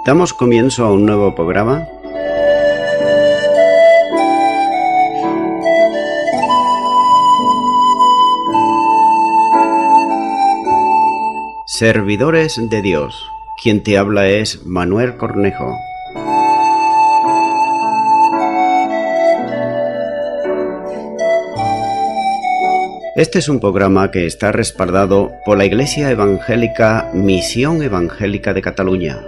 Damos comienzo a un nuevo programa. Servidores de Dios. Quien te habla es Manuel Cornejo. Este es un programa que está respaldado por la Iglesia Evangélica Misión Evangélica de Cataluña.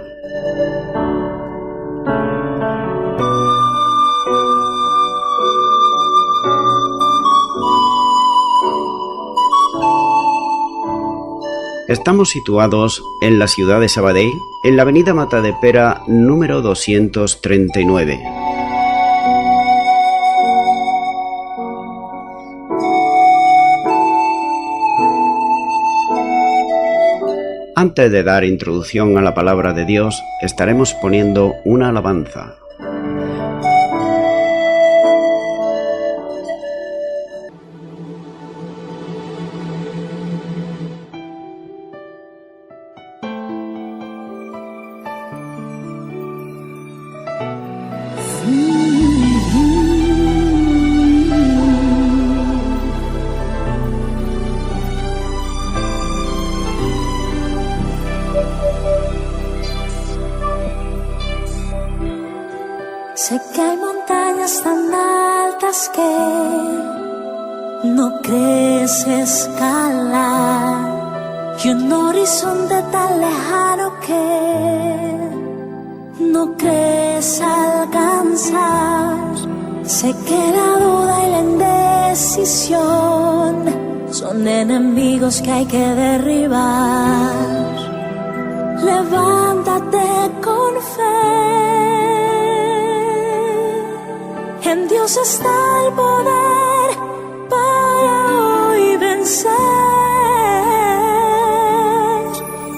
Estamos situados en la ciudad de Sabadell, en la avenida Matadepera número 239. Antes de dar introducción a la palabra de Dios, estaremos poniendo una alabanza. Sé que hay montañas tan altas que no crees escalar y un horizonte tan lejano que no crees alcanzar. Sé que la duda y la indecisión son enemigos que hay que derribar. Levántate con fe. En Dios está el poder para hoy vencer.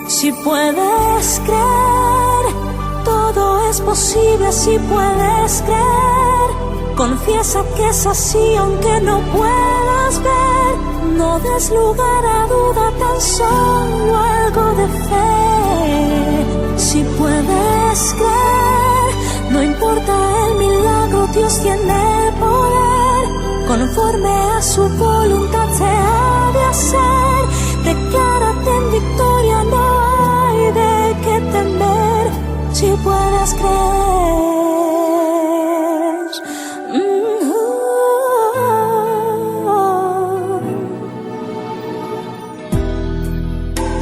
Si puedes creer, todo es posible. Si puedes creer, confiesa que es así aunque no puedas ver. No des lugar a duda, tan solo algo de fe. Si puedes creer, no importa el milagro, Dios tiene poder. Conforme a su voluntad se ha de hacer. Declárate en victoria, no hay de qué temer. Si puedes creer.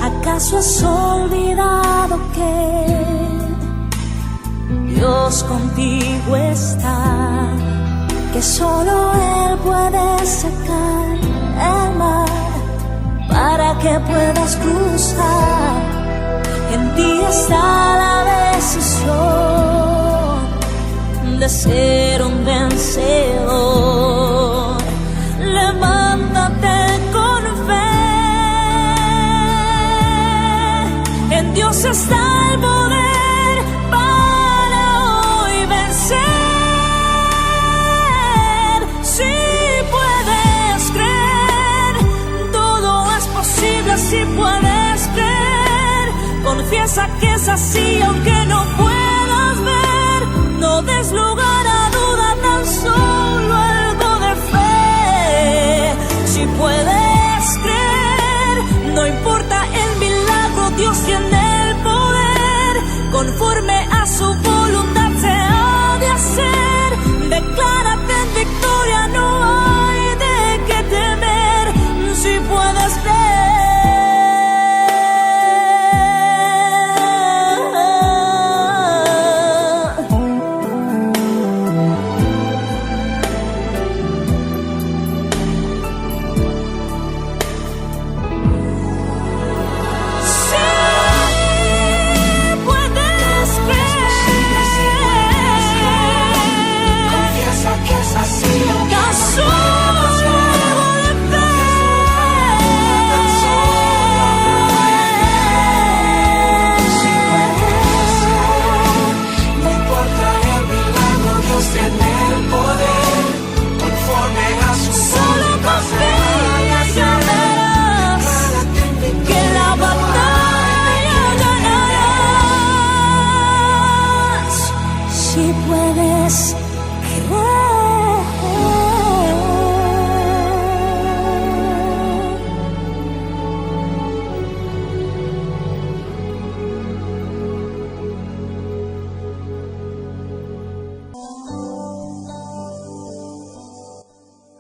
¿Acaso has olvidado que Dios contigo está? Que solo Él puede sacar el mar para que puedas cruzar. En ti está la decisión de ser un vencedor. Levántate con fe. En Dios está el poder para hoy vencer. Si puedes creer, todo es posible. Si puedes creer, confiesa que es así aunque no puedas ver. No des lugar a duda, tan solo algo de fe. Si puedes creer, no importa el milagro, Dios tiene el poder. Conforme a su voluntad se ha de hacer. Declárate en victoria, no hay de qué temer. Si puedes creer.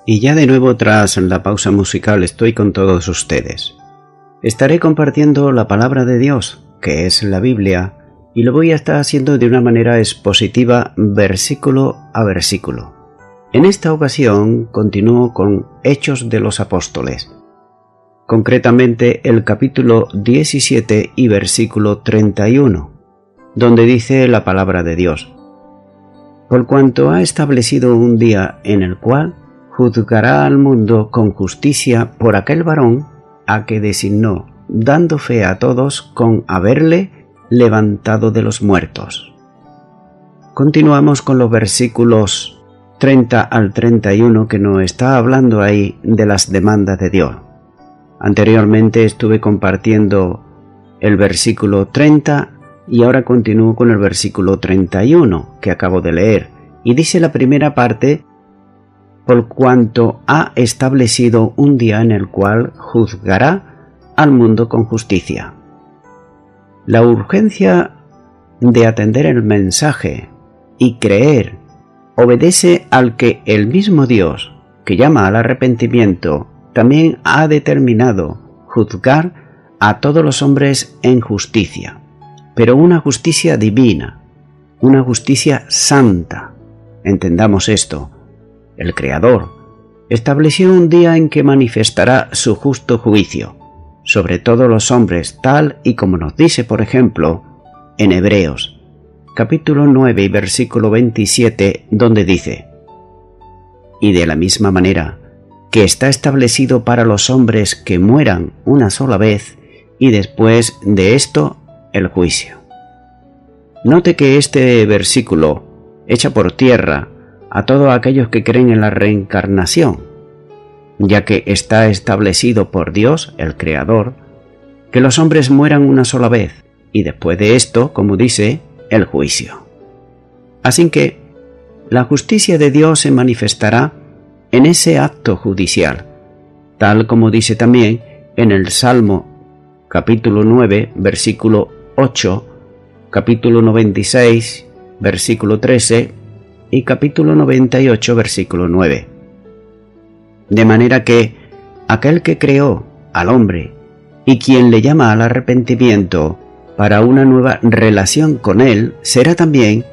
Y ya de nuevo tras la pausa musical estoy con todos ustedes. Estaré compartiendo la palabra de Dios, que es la Biblia, y lo voy a estar haciendo de una manera expositiva, versículo a versículo. En esta ocasión continúo con Hechos de los Apóstoles, concretamente el capítulo 17 y versículo 31, donde dice la palabra de Dios: por cuanto ha establecido un día en el cual juzgará al mundo con justicia por aquel varón a que designó, dando fe a todos con haberle levantado de los muertos. Continuamos con los versículos 30 al 31 que nos está hablando ahí de las demandas de Dios. Anteriormente estuve compartiendo el versículo 30 y ahora continúo con el versículo 31 que acabo de leer, y dice la primera parte: por cuanto ha establecido un día en el cual juzgará al mundo con justicia. La urgencia de atender el mensaje y creer obedece al que el mismo Dios, que llama al arrepentimiento, también ha determinado juzgar a todos los hombres en justicia, pero una justicia divina, una justicia santa. Entendamos esto: el Creador estableció un día en que manifestará su justo juicio sobre todos los hombres, tal y como nos dice, por ejemplo, en Hebreos, capítulo 9 y versículo 27, donde dice: y de la misma manera que está establecido para los hombres que mueran una sola vez, y después de esto el juicio. Note que este versículo echa por tierra a todos aquellos que creen en la reencarnación, ya que está establecido por Dios, el Creador, que los hombres mueran una sola vez, y después de esto, como dice, el juicio. Así que la justicia de Dios se manifestará en ese acto judicial, tal como dice también en el Salmo capítulo 9, versículo 8, capítulo 96, versículo 13, y capítulo 98, versículo 9. De manera que aquel que creó al hombre y quien le llama al arrepentimiento para una nueva relación con él, será también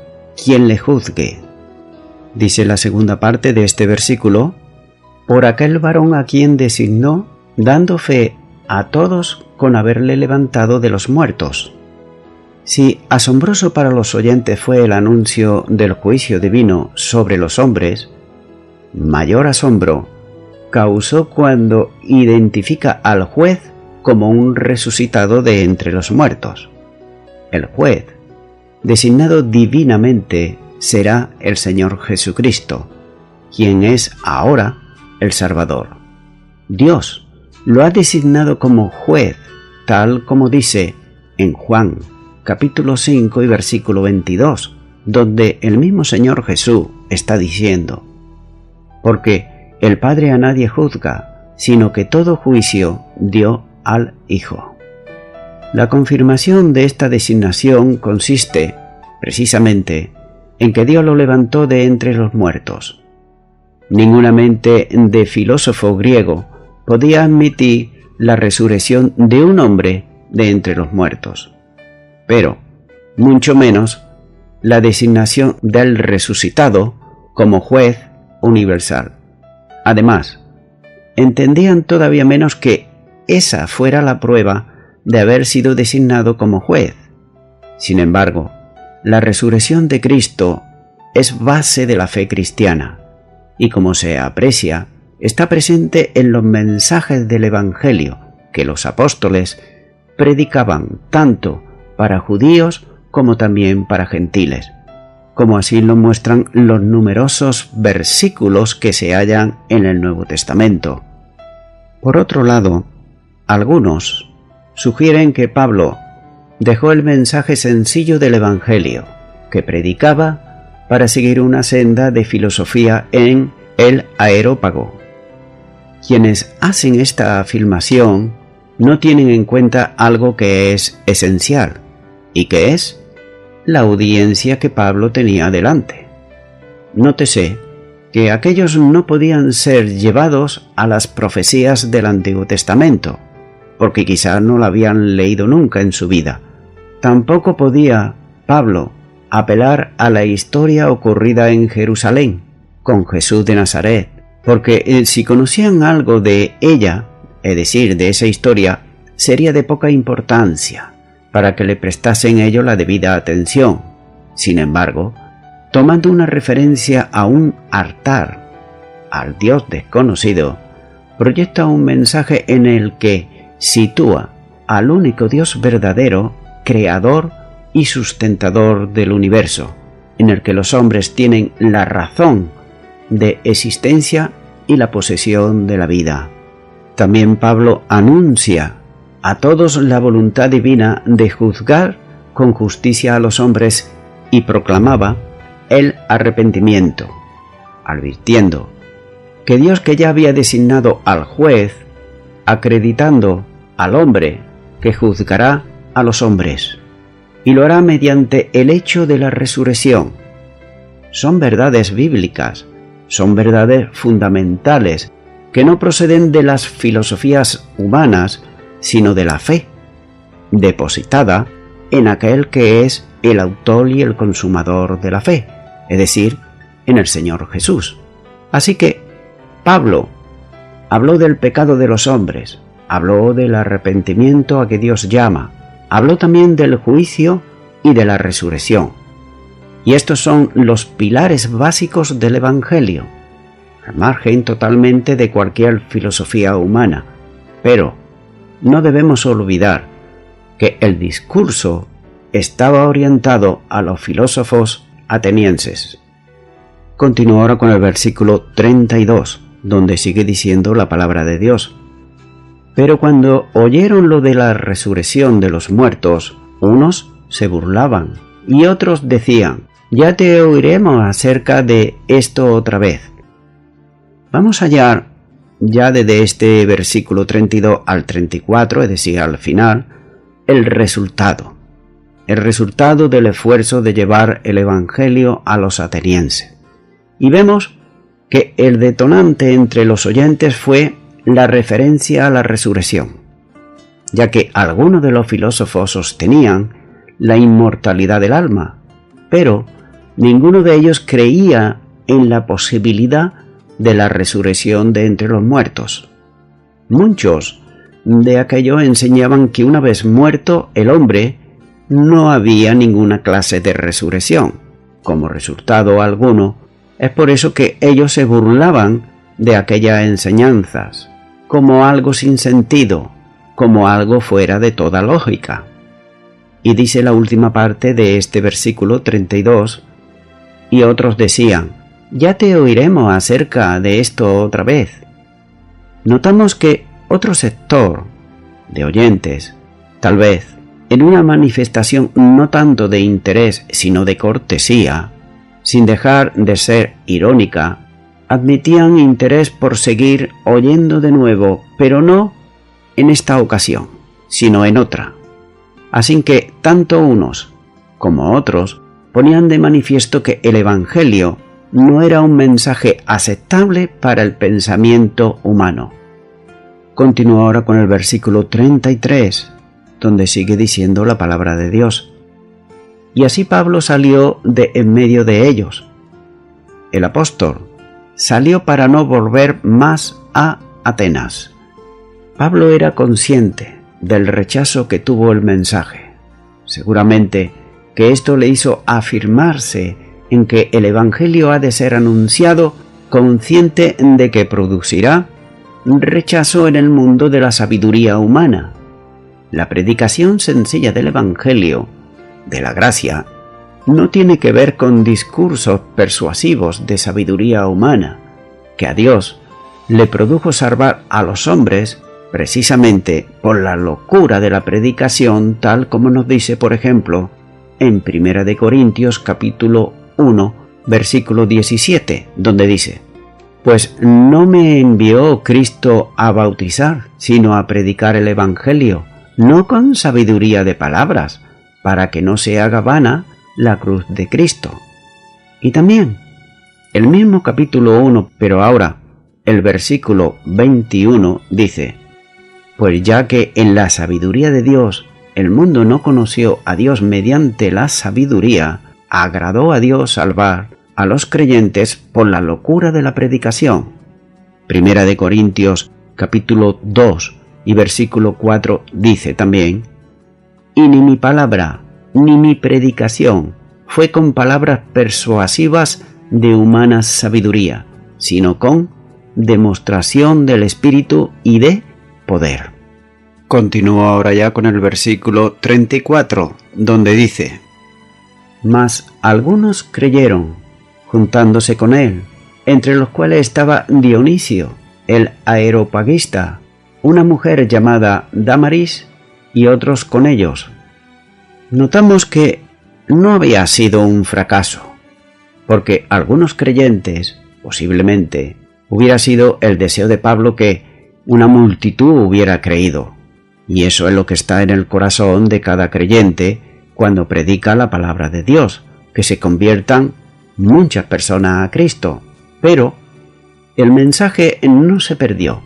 quien le juzgue. Dice la segunda parte de este versículo: por aquel varón a quien designó, dando fe a todos con haberle levantado de los muertos. Si asombroso para los oyentes fue el anuncio del juicio divino sobre los hombres, mayor asombro causó cuando identifica al juez como un resucitado de entre los muertos. El juez, designado divinamente, será el Señor Jesucristo, quien es ahora el Salvador. Dios lo ha designado como juez, tal como dice en Juan capítulo 5 y versículo 22, donde el mismo Señor Jesús está diciendo: porque el Padre a nadie juzga, sino que todo juicio dio al Hijo. La confirmación de esta designación consiste, precisamente, en que Dios lo levantó de entre los muertos. Ninguna mente de filósofo griego podía admitir la resurrección de un hombre de entre los muertos, pero mucho menos la designación del resucitado como juez universal. Además, entendían todavía menos que esa fuera la prueba de haber sido designado como juez. Sin embargo, la resurrección de Cristo es base de la fe cristiana, y como se aprecia, está presente en los mensajes del Evangelio que los apóstoles predicaban tanto para judíos como también para gentiles, como así lo muestran los numerosos versículos que se hallan en el Nuevo Testamento. Por otro lado, algunos sugieren que Pablo dejó el mensaje sencillo del Evangelio, que predicaba, para seguir una senda de filosofía en el Areópago. Quienes hacen esta afirmación no tienen en cuenta algo que es esencial, y que es la audiencia que Pablo tenía delante. Nótese que aquellos no podían ser llevados a las profecías del Antiguo Testamento, porque quizá no la habían leído nunca en su vida. Tampoco podía Pablo apelar a la historia ocurrida en Jerusalén, con Jesús de Nazaret, porque si conocían algo de ella, es decir, de esa historia, sería de poca importancia, para que le prestasen ellos la debida atención. Sin embargo, tomando una referencia a un altar, al Dios desconocido, proyecta un mensaje en el que sitúa al único Dios verdadero, creador y sustentador del universo, en el que los hombres tienen la razón de existencia y la posesión de la vida. También Pablo anuncia a todos la voluntad divina de juzgar con justicia a los hombres y proclamaba el arrepentimiento, advirtiendo que Dios, que ya había designado al juez, acreditando al hombre que juzgará a los hombres, y lo hará mediante el hecho de la resurrección. Son verdades bíblicas, son verdades fundamentales que no proceden de las filosofías humanas, sino de la fe, depositada en aquel que es el autor y el consumador de la fe, es decir, en el Señor Jesús. Así que Pablo habló del pecado de los hombres, habló del arrepentimiento a que Dios llama, habló también del juicio y de la resurrección. Y estos son los pilares básicos del Evangelio, al margen totalmente de cualquier filosofía humana. Pero no debemos olvidar que el discurso estaba orientado a los filósofos atenienses. Continúo ahora con el versículo 32, donde sigue diciendo la palabra de Dios. Pero cuando oyeron lo de la resurrección de los muertos, unos se burlaban y otros decían: ya te oiremos acerca de esto otra vez. Vamos a hallar ya desde este versículo 32 al 34, es decir, al final, el resultado del esfuerzo de llevar el Evangelio a los atenienses. Y vemos que el detonante entre los oyentes fue la referencia a la resurrección, ya que algunos de los filósofos sostenían la inmortalidad del alma, pero ninguno de ellos creía en la posibilidad de la resurrección de entre los muertos. Muchos de aquellos enseñaban que una vez muerto el hombre, no había ninguna clase de resurrección. Como resultado alguno, es por eso que ellos se burlaban de aquellas enseñanzas, como algo sin sentido, como algo fuera de toda lógica. Y dice la última parte de este versículo 32, y otros decían: ya te oiremos acerca de esto otra vez. Notamos que otro sector de oyentes, tal vez en una manifestación no tanto de interés sino de cortesía, sin dejar de ser irónica, admitían interés por seguir oyendo de nuevo, pero no en esta ocasión, sino en otra. Así que tanto unos como otros ponían de manifiesto que el Evangelio no era un mensaje aceptable para el pensamiento humano. Continúo ahora con el versículo 33, donde sigue diciendo la palabra de Dios. Y así Pablo salió de en medio de ellos. El apóstol salió para no volver más a Atenas. Pablo era consciente del rechazo que tuvo el mensaje. Seguramente que esto le hizo afirmarse en que el Evangelio ha de ser anunciado, consciente de que producirá rechazo en el mundo de la sabiduría humana. La predicación sencilla del Evangelio, de la gracia, no tiene que ver con discursos persuasivos de sabiduría humana, que a Dios le produjo salvar a los hombres precisamente por la locura de la predicación, tal como nos dice, por ejemplo, en 1 Corintios capítulo 1, versículo 17, donde dice: pues no me envió Cristo a bautizar, sino a predicar el Evangelio, no con sabiduría de palabras, para que no se haga vana la cruz de Cristo. Y también El mismo capítulo 1, pero ahora el versículo 21 dice: pues ya que en la sabiduría de Dios el mundo no conoció a Dios mediante la sabiduría, agradó a Dios salvar a los creyentes por la locura de la predicación. Primera de Corintios capítulo 2 y versículo 4 dice también: y ni mi palabra ni mi predicación fue con palabras persuasivas de humana sabiduría, sino con demostración del Espíritu y de poder. Continúo ahora ya con el versículo 34, donde dice: mas algunos creyeron, juntándose con él, entre los cuales estaba Dionisio, el areopagista, una mujer llamada Dámaris, y otros con ellos. Notamos que no había sido un fracaso, porque algunos creyentes, posiblemente, hubiera sido el deseo de Pablo que una multitud hubiera creído, y eso es lo que está en el corazón de cada creyente cuando predica la palabra de Dios, que se conviertan muchas personas a Cristo. Pero el mensaje no se perdió,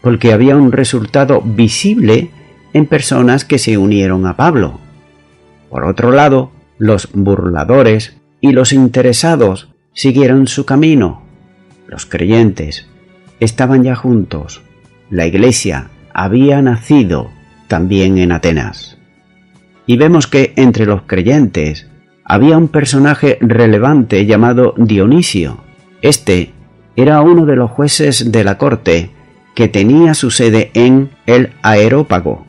porque había un resultado visible en personas que se unieron a Pablo. Por otro lado, los burladores y los interesados siguieron su camino. Los creyentes estaban ya juntos. La iglesia había nacido también en Atenas. Y vemos que entre los creyentes había un personaje relevante llamado Dionisio. Este era uno de los jueces de la corte que tenía su sede en el Areópago.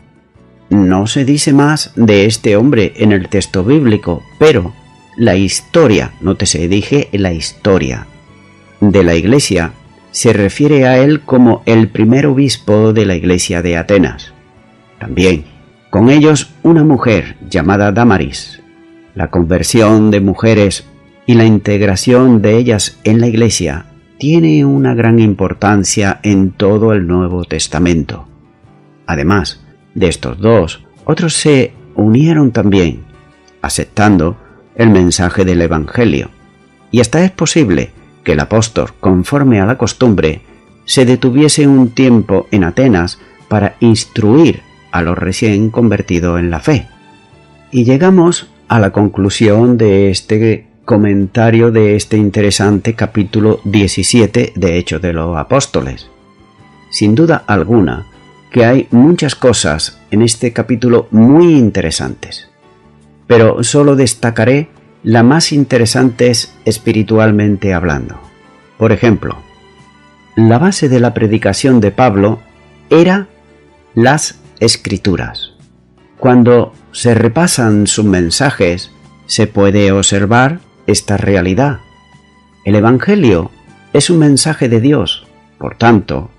No se dice más de este hombre en el texto bíblico, pero la historia, nótese, dije la historia de la iglesia, se refiere a él como el primer obispo de la iglesia de Atenas. También con ellos una mujer llamada Dámaris. La conversión de mujeres y la integración de ellas en la iglesia tiene una gran importancia en todo el Nuevo Testamento. Además de estos dos, otros se unieron también, aceptando el mensaje del Evangelio. Y hasta es posible que el apóstol, conforme a la costumbre, se detuviese un tiempo en Atenas para instruir a los recién convertidos en la fe. Y llegamos a la conclusión de este comentario de este interesante capítulo 17 de Hechos de los Apóstoles. Sin duda alguna que hay muchas cosas en este capítulo muy interesantes, pero solo destacaré las más interesantes espiritualmente hablando. Por ejemplo, la base de la predicación de Pablo era las Escrituras. Cuando se repasan sus mensajes, se puede observar esta realidad. El Evangelio es un mensaje de Dios, por tanto,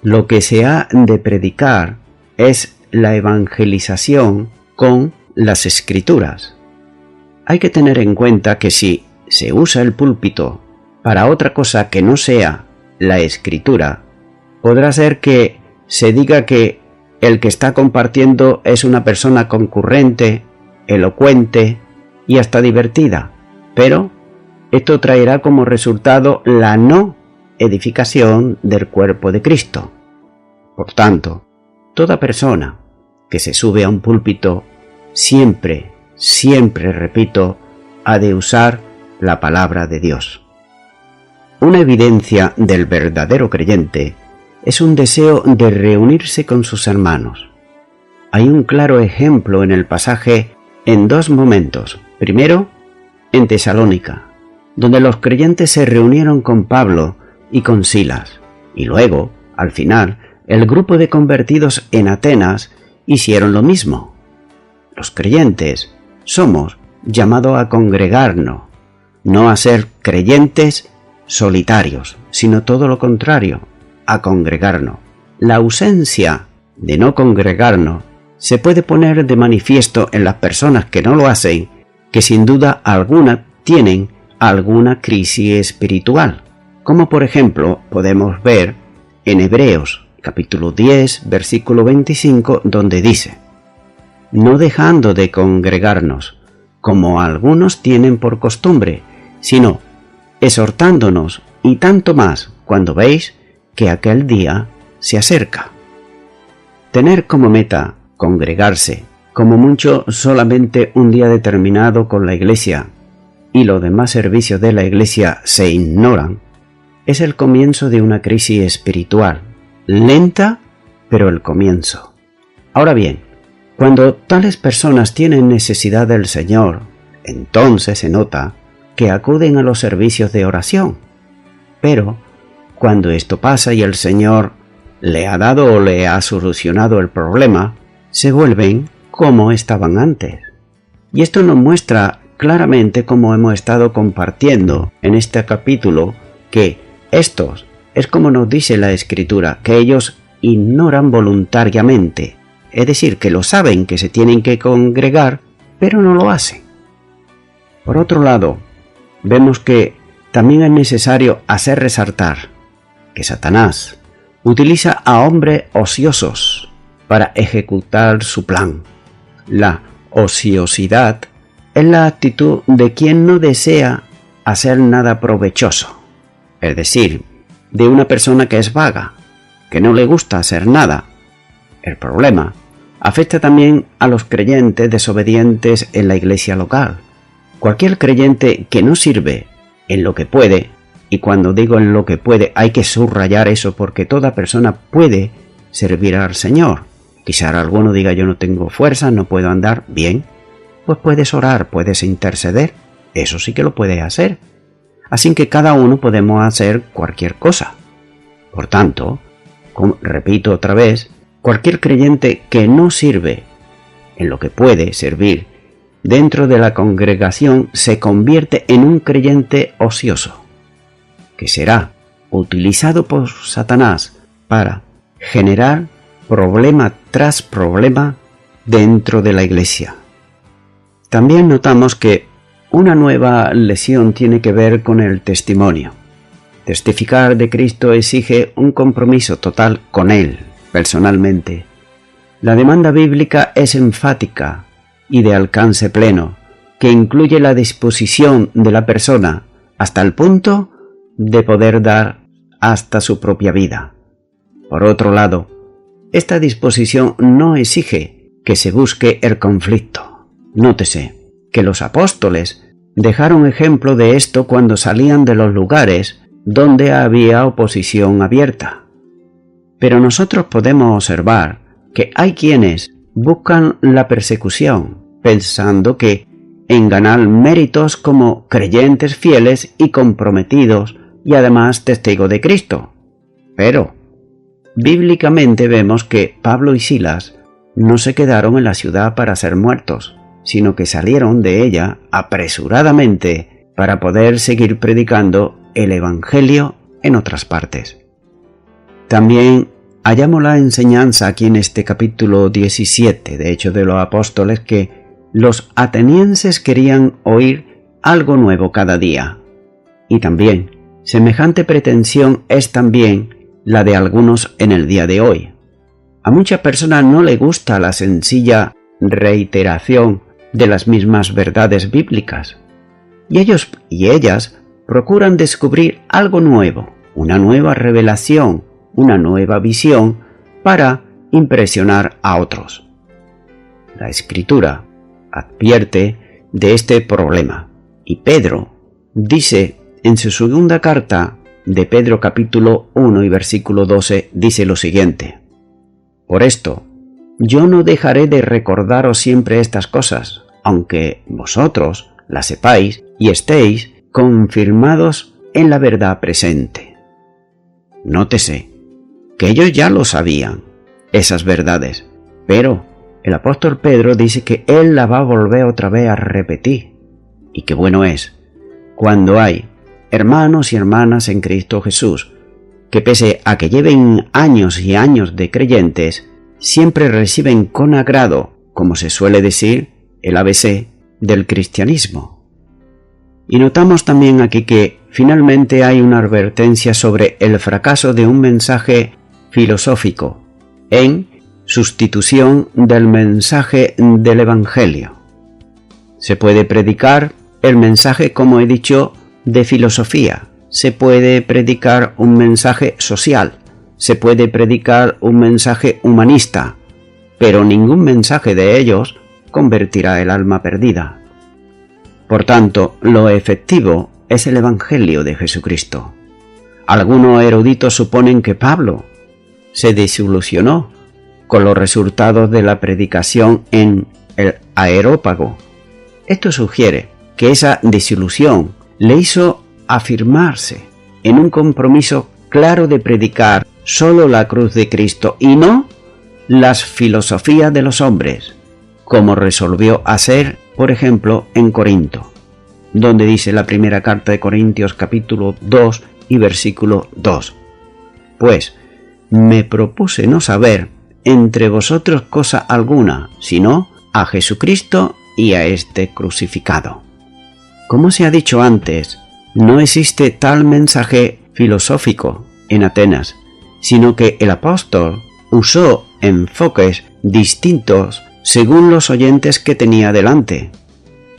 lo que se ha de predicar es la evangelización con las Escrituras. Hay que tener en cuenta que si se usa el púlpito para otra cosa que no sea la Escritura, podrá ser que se diga que el que está compartiendo es una persona concurrente, elocuente y hasta divertida, pero esto traerá como resultado la no edificación del cuerpo de Cristo. Por tanto, toda persona que se sube a un púlpito siempre, repito, ha de usar la palabra de Dios. Una evidencia del verdadero creyente es un deseo de reunirse con sus hermanos. Hay un claro ejemplo en el pasaje en dos momentos. Primero, en Tesalónica, donde los creyentes se reunieron con Pablo y con Silas, y luego, al final, el grupo de convertidos en Atenas hicieron lo mismo. Los creyentes somos llamados a congregarnos, no a ser creyentes solitarios, sino todo lo contrario, a congregarnos. La ausencia de no congregarnos se puede poner de manifiesto en las personas que no lo hacen, que sin duda alguna tienen alguna crisis espiritual, como por ejemplo podemos ver en Hebreos capítulo 10 versículo 25, donde dice: no dejando de congregarnos, como algunos tienen por costumbre, sino exhortándonos, y tanto más cuando veis que aquel día se acerca. Tener como meta congregarse, como mucho solamente un día determinado con la Iglesia, y los demás servicios de la Iglesia se ignoran, es el comienzo de una crisis espiritual, lenta, pero el comienzo. Ahora bien, cuando tales personas tienen necesidad del Señor, entonces se nota que acuden a los servicios de oración. Pero, cuando esto pasa y el Señor le ha dado o le ha solucionado el problema, se vuelven como estaban antes. Y esto nos muestra claramente, como hemos estado compartiendo en este capítulo, que estos es como nos dice la Escritura, que ellos ignoran voluntariamente, es decir, que lo saben que se tienen que congregar, pero no lo hacen. Por otro lado, vemos que también es necesario hacer resaltar que Satanás utiliza a hombres ociosos para ejecutar su plan. La ociosidad es la actitud de quien no desea hacer nada provechoso, es decir, de una persona que es vaga, que no le gusta hacer nada. El problema afecta también a los creyentes desobedientes en la iglesia local. Cualquier creyente que no sirve en lo que puede, y cuando digo en lo que puede hay que subrayar eso porque toda persona puede servir al Señor. Quizá alguno diga yo no tengo fuerza, no puedo andar, bien, pues puedes orar, puedes interceder, eso sí que lo puedes hacer. Así que cada uno podemos hacer cualquier cosa. Por tanto, repito otra vez, cualquier creyente que no sirve en lo que puede servir dentro de la congregación se convierte en un creyente ocioso, que será utilizado por Satanás para generar problema tras problema dentro de la iglesia. También notamos que una nueva lección tiene que ver con el testimonio. Testificar de Cristo exige un compromiso total con Él, personalmente. La demanda bíblica es enfática y de alcance pleno, que incluye la disposición de la persona hasta el punto de poder dar hasta su propia vida. Por otro lado, esta disposición no exige que se busque el conflicto. Nótese que los apóstoles dejaron ejemplo de esto cuando salían de los lugares donde había oposición abierta. Pero nosotros podemos observar que hay quienes buscan la persecución, pensando que en ganar méritos como creyentes fieles y comprometidos y además testigos de Cristo. Pero, bíblicamente vemos que Pablo y Silas no se quedaron en la ciudad para ser muertos, sino que salieron de ella apresuradamente para poder seguir predicando el Evangelio en otras partes. También hallamos la enseñanza aquí en este capítulo 17 de Hechos de los Apóstoles que los atenienses querían oír algo nuevo cada día. Y también, semejante pretensión es también la de algunos en el día de hoy. A muchas personas no les gusta la sencilla reiteración de las mismas verdades bíblicas, y ellos y ellas procuran descubrir algo nuevo, una nueva revelación, una nueva visión para impresionar a otros. La Escritura advierte de este problema, y Pedro dice en su segunda carta de Pedro capítulo 1 y versículo 12, dice lo siguiente: Por esto, yo no dejaré de recordaros siempre estas cosas, aunque vosotros las sepáis y estéis confirmados en la verdad presente. Nótese que ellos ya lo sabían, esas verdades, pero el apóstol Pedro dice que él la va a volver otra vez a repetir. Y qué bueno es cuando hay hermanos y hermanas en Cristo Jesús, que pese a que lleven años y años de creyentes, siempre reciben con agrado, como se suele decir, el ABC del cristianismo. Y notamos también aquí que finalmente hay una advertencia sobre el fracaso de un mensaje filosófico en sustitución del mensaje del Evangelio. Se puede predicar el mensaje, como he dicho, de filosofía, se puede predicar un mensaje social, se puede predicar un mensaje humanista, pero ningún mensaje de ellos convertirá el alma perdida. Por tanto, lo efectivo es el Evangelio de Jesucristo. Algunos eruditos suponen que Pablo se desilusionó con los resultados de la predicación en el Areópago. Esto sugiere que esa desilusión le hizo afirmarse en un compromiso claro de predicar solo la cruz de Cristo y no las filosofías de los hombres, como resolvió hacer, por ejemplo, en Corinto, donde dice la primera carta de Corintios capítulo 2 y versículo 2. Pues me propuse no saber entre vosotros cosa alguna, sino a Jesucristo y a este crucificado. Como se ha dicho antes, no existe tal mensaje filosófico en Atenas, sino que el apóstol usó enfoques distintos según los oyentes que tenía delante.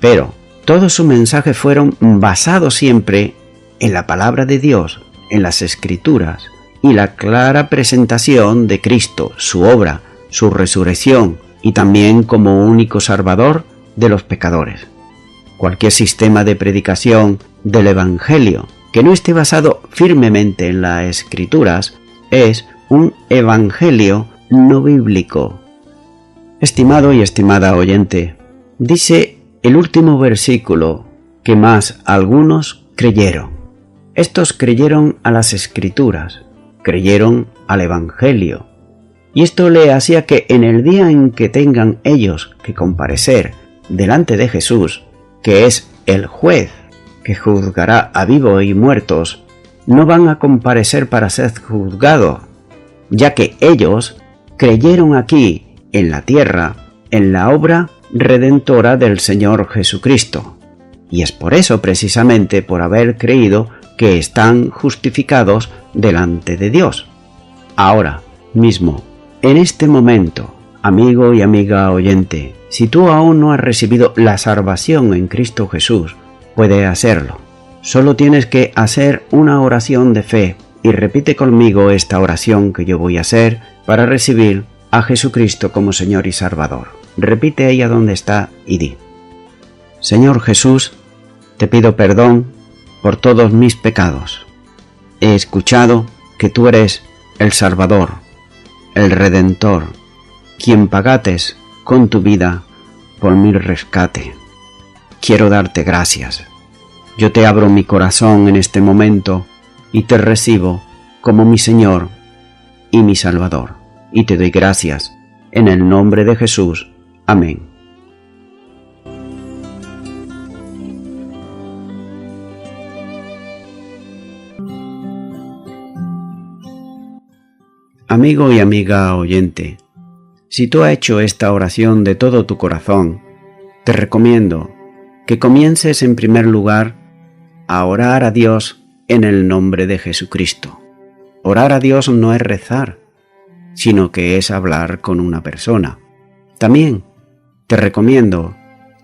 Pero todos sus mensajes fueron basados siempre en la palabra de Dios, en las Escrituras, y la clara presentación de Cristo, su obra, su resurrección, y también como único salvador de los pecadores. Cualquier sistema de predicación del Evangelio que no esté basado firmemente en las Escrituras es un evangelio no bíblico. Estimado y estimada oyente, dice el último versículo que más algunos creyeron. Estos creyeron a las Escrituras, creyeron al Evangelio, y esto le hacía que en el día en que tengan ellos que comparecer delante de Jesús, que es el juez que juzgará a vivos y muertos, no van a comparecer para ser juzgados, ya que ellos creyeron aquí, en la tierra, en la obra redentora del Señor Jesucristo. Y es por eso, precisamente por haber creído, que están justificados delante de Dios. Ahora mismo, en este momento, amigo y amiga oyente, si tú aún no has recibido la salvación en Cristo Jesús, puedes hacerlo. Solo tienes que hacer una oración de fe y repite conmigo esta oración que yo voy a hacer para recibir a Jesucristo como Señor y Salvador. Repite ella donde está y di: Señor Jesús, te pido perdón por todos mis pecados. He escuchado que tú eres el Salvador, el Redentor, quien pagates con tu vida por mi rescate. Quiero darte gracias. Yo te abro mi corazón en este momento y te recibo como mi Señor y mi Salvador. Y te doy gracias en el nombre de Jesús. Amén. Amigo y amiga oyente, si tú has hecho esta oración de todo tu corazón, te recomiendo que comiences en primer lugar a orar a Dios en el nombre de Jesucristo. Orar a Dios no es rezar, sino que es hablar con una persona. También te recomiendo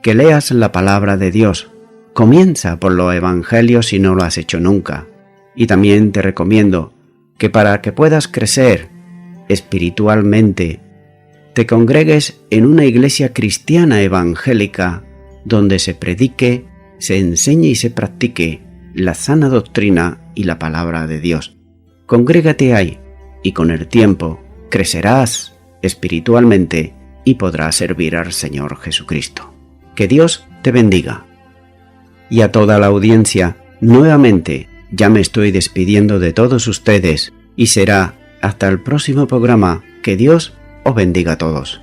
que leas la palabra de Dios. Comienza por los evangelios si no lo has hecho nunca. Y también te recomiendo que para que puedas crecer espiritualmente, te congregues en una iglesia cristiana evangélica donde se predique, se enseñe y se practique la sana doctrina y la palabra de Dios. Congrégate ahí y con el tiempo crecerás espiritualmente y podrás servir al Señor Jesucristo. Que Dios te bendiga. Y a toda la audiencia, nuevamente, ya me estoy despidiendo de todos ustedes y será hasta el próximo programa. Que Dios os bendiga a todos.